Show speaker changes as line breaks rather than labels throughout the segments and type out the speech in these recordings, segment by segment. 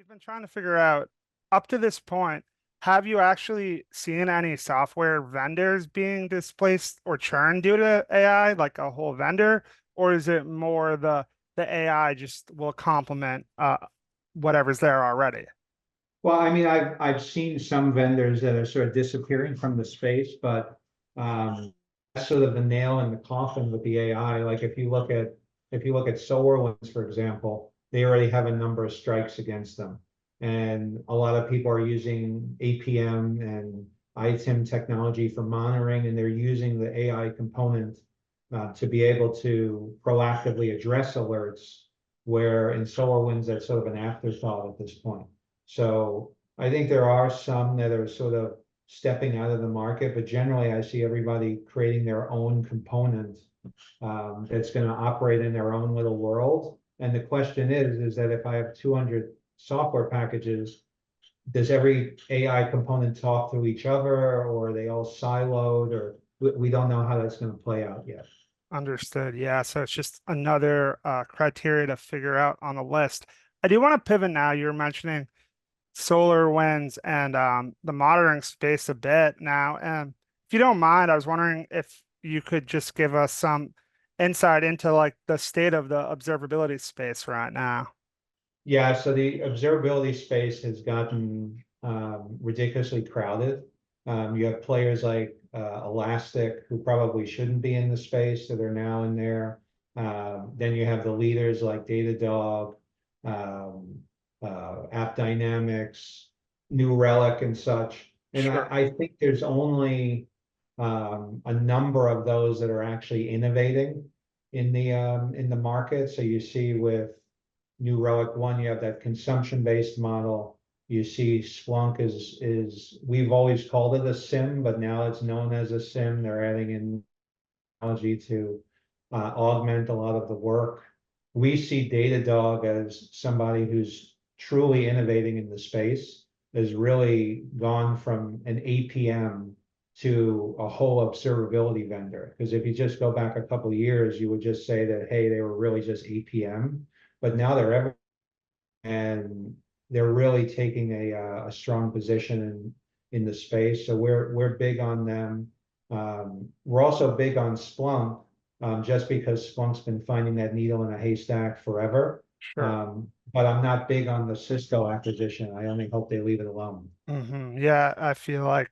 been trying to figure out up to this point, have you actually seen any software vendors being displaced or churned due to AI, like a whole vendor, or is it more the AI just will complement whatever's there already?
Well, I mean, I've seen some vendors that are sort of disappearing from the space, but that's sort of the nail in the coffin with the AI. Like if you look at SolarWinds, for example, they already have a number of strikes against them, and a lot of people are using APM and ITIM technology for monitoring, and they're using the AI component to be able to proactively address alerts. Where in SolarWinds, that's sort of an afterthought at this point. So I think there are some that are sort of stepping out of the market, but generally I see everybody creating their own component that's going to operate in their own little world. And the question is that if I have 200 software packages, does every AI component talk to each other, or are they all siloed, or we don't know how that's going to play out yet.
Understood. Yeah. So it's just another criteria to figure out on the list. I do want to pivot now. You were mentioning SolarWinds and the monitoring space a bit now. And if you don't mind, I was wondering if you could just give us some insight into like the state of the observability space right now.
Yeah, so the observability space has gotten ridiculously crowded. You have players like Elastic, who probably shouldn't be in the space, that are now in there. Then you have the leaders like Datadog, um, AppDynamics, New Relic, and such. And
Sure.
I think there's only a number of those that are actually innovating in the market. So you see with New Relic One, you have that consumption-based model. You see Splunk is we've always called it a SIM, but now it's known as a SIM. They're adding in technology to augment a lot of the work. We see Datadog as somebody who's truly innovating in the space, has really gone from an APM to a whole observability vendor. Because if you just go back a couple of years, you would just say that, hey, they were really just APM, but now they're everything, and they're really taking a strong position in the space. So we're big on them. We're also big on Splunk, just because Splunk's been finding that needle in a haystack forever.
Sure.
But I'm not big on the Cisco acquisition. I only hope they leave it alone.
Yeah, I feel like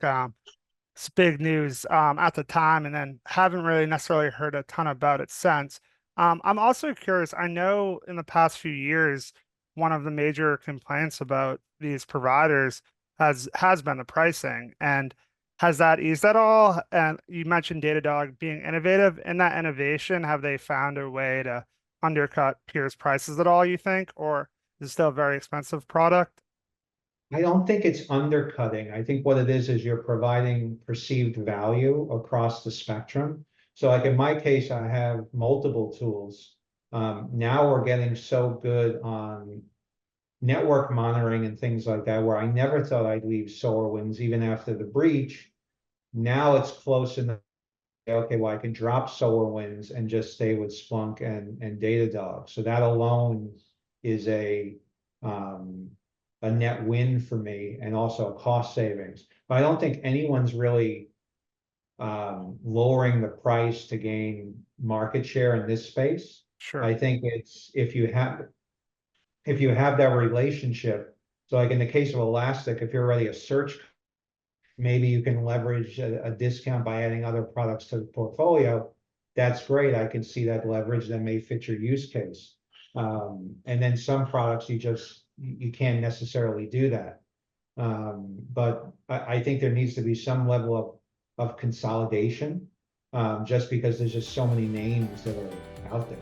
it's big news at the time, and then haven't really necessarily heard a ton about it since. I'm also curious. I know in the past few years, one of the major complaints about these providers has been the pricing, and has that eased at all? And you mentioned Datadog being innovative. In that innovation, have they found a way to undercut peers' prices at all, you think, or is it still a very expensive product?
I don't think it's undercutting. I think what it is you're providing perceived value across the spectrum. So like in my case, I have multiple tools. Now we're getting so good on network monitoring and things like that, where I never thought I'd leave SolarWinds even after the breach. Now it's close enough. Okay, well, I can drop SolarWinds and just stay with Splunk and Datadog. So that alone is um, a net win for me, and also cost savings. But I don't think anyone's really lowering the price to gain market share in this space.
Sure.
I think it's if you have that relationship. So like in the case of Elastic, if you're already a search, maybe you can leverage a discount by adding other products to the portfolio. That's great. I can see that leverage that may fit your use case. And then some products you can't necessarily do that. But I think there needs to be some level of consolidation, just because there's just so many names that are out there.